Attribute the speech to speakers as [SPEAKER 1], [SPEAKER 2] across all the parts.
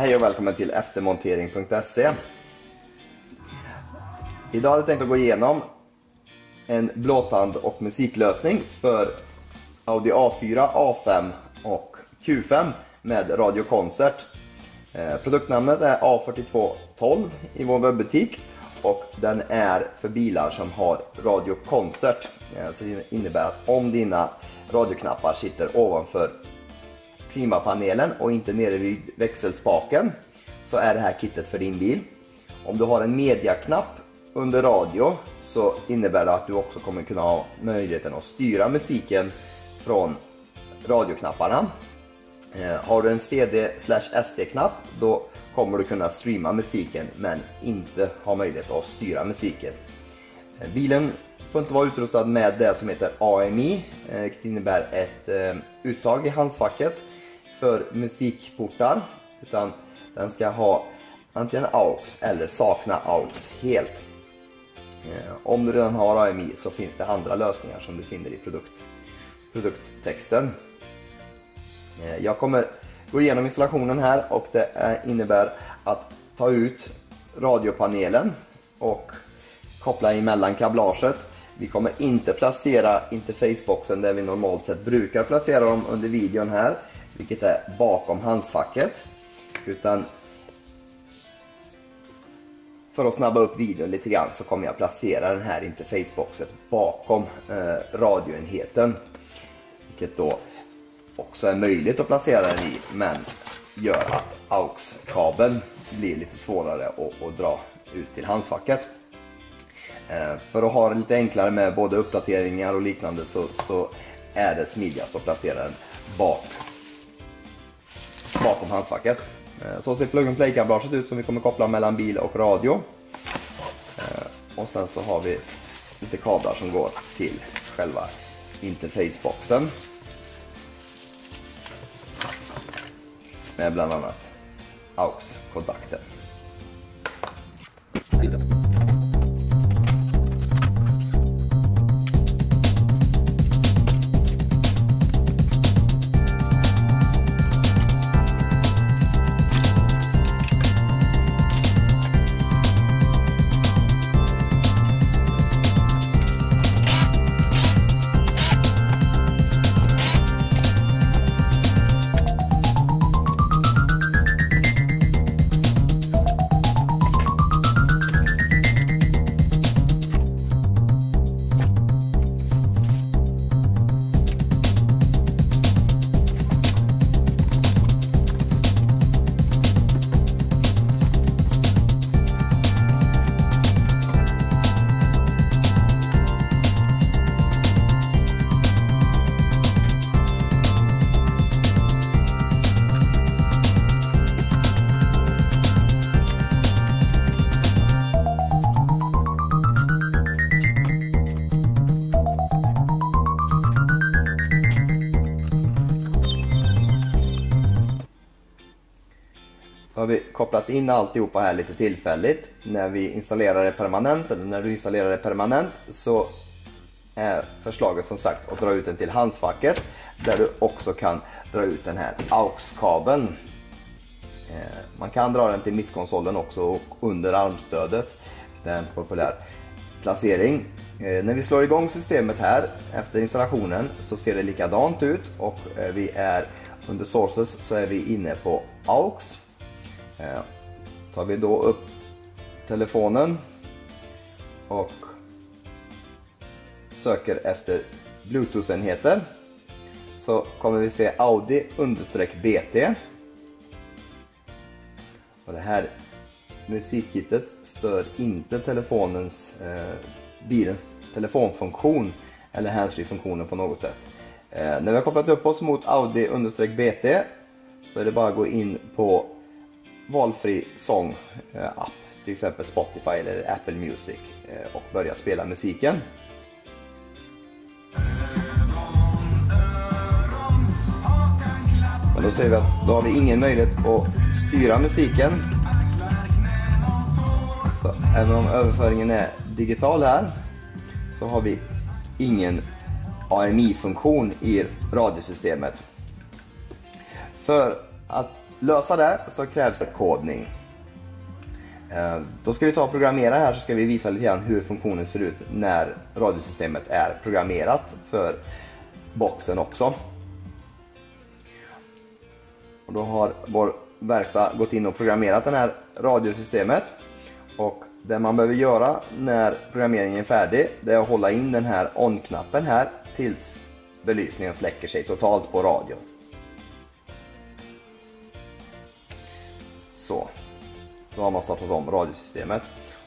[SPEAKER 1] Hej och välkommen till eftermontering.se. Idag hade jag tänkt att gå igenom en blåtand och musiklösning för Audi A4, A5 och Q5 med Radio Concert. Produktnamnet är A4212 i vår webbutik och den är för bilar som har Radio Concert. Så det innebär att om dina radioknappar sitter ovanför klimapanelen och inte nere vid växelspaken så är det här kittet för din bil. Om du har en mediaknapp under radio så innebär det att du också kommer kunna ha möjligheten att styra musiken från radioknapparna. Har du en CD/SD-knapp då kommer du kunna streama musiken men inte ha möjlighet att styra musiken. Bilen får inte vara utrustad med det som heter AMI, vilket innebär ett uttag i handskfacket för musikportar, utan den ska ha antingen AUX eller sakna AUX helt. Om du redan har AMI så finns det andra lösningar som du finner i produkttexten. Jag kommer gå igenom installationen här och det innebär att ta ut radiopanelen och koppla emellan kablaget. Vi kommer inte placera interfaceboxen där vi normalt sett brukar placera dem under videon här, vilket är bakom handskfacket, utan för att snabba upp videon lite grann så kommer jag placera den här interfaceboxen bakom radioenheten, vilket då också är möjligt att placera den i, men gör att AUX-kabeln blir lite svårare att dra ut till handskfacket. För att ha det lite enklare med både uppdateringar och liknande så är det smidigast att placera den bakom handskfacket. Så ser plug-and-play-kablaget ut som vi kommer koppla mellan bil och radio. Och sen så har vi lite kablar som går till själva interfaceboxen. Med bland annat AUX-kontakten. Har vi kopplat in alltihopa här lite tillfälligt. När vi installerar det permanent, eller när du installerar det permanent, så är förslaget som sagt att dra ut den till handskfacket, där du också kan dra ut den här AUX-kabeln. Man kan dra den till mittkonsolen också och under armstödet. Det är en populär placering. När vi slår igång systemet här efter installationen så ser det likadant ut, och vi är under sources så är vi inne på AUX. Tar vi då upp telefonen och söker efter Bluetooth-enheter så kommer vi se Audi_BT. Och det här musikkittet stör inte bilens telefonfunktion eller handsfree-funktionen på något sätt. När vi har kopplat upp oss mot Audi_BT så är det bara att gå in på valfri sång-app, till exempel Spotify eller Apple Music, och börja spela musiken. Men då ser vi att då har vi ingen möjlighet att styra musiken. Så även om överföringen är digital här så har vi ingen AMI-funktion i radiosystemet. För att lösa det så krävs det kodning. Då ska vi ta och programmera här, så ska vi visa lite grann hur funktionen ser ut när radiosystemet är programmerat för boxen också. Och då har vår verkstad gått in och programmerat det här radiosystemet. Och det man behöver göra när programmeringen är färdig, det är att hålla in den här on-knappen här tills belysningen släcker sig totalt på radion. Så, då har man startat om radiosystemet.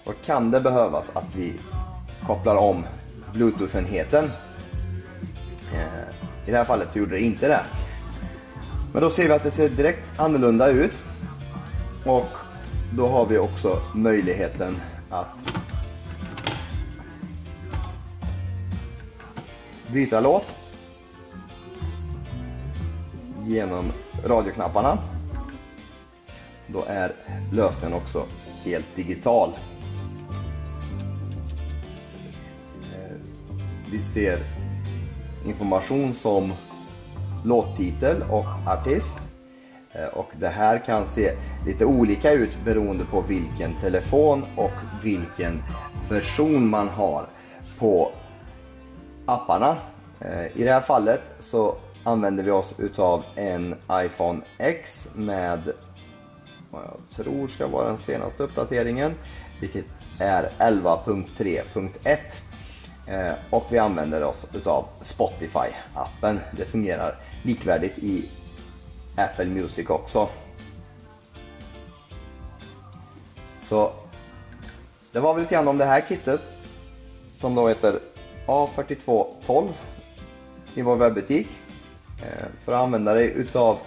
[SPEAKER 1] Och kan det behövas att vi kopplar om Bluetooth-enheten. I det här fallet så gjorde det inte det. Men då ser vi att det ser direkt annorlunda ut. Och då har vi också möjligheten att byta låt genom radioknapparna. Då är lösningen också helt digital. Vi ser information som låttitel och artist. Och det här kan se lite olika ut beroende på vilken telefon och vilken version man har på apparna. I det här fallet så använder vi oss utav en iPhone X med vad jag tror ska vara den senaste uppdateringen, vilket är 11.3.1. Och vi använder oss utav Spotify-appen. Det fungerar likvärdigt i Apple Music också. Så det var väl lite grann om det här kittet, som då heter A4212 i vår webbutik. För att använda dig utav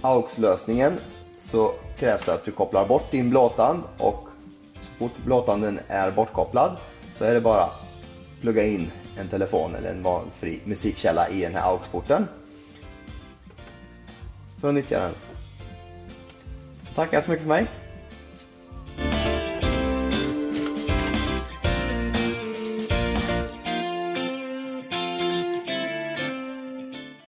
[SPEAKER 1] AUX-lösningen så krävs det att du kopplar bort din blåtand, och så fort blåtanden är bortkopplad så är det bara att plugga in en telefon eller en valfri musikkälla i den här AUX-porten för att nyttja den. Tackar så mycket för mig.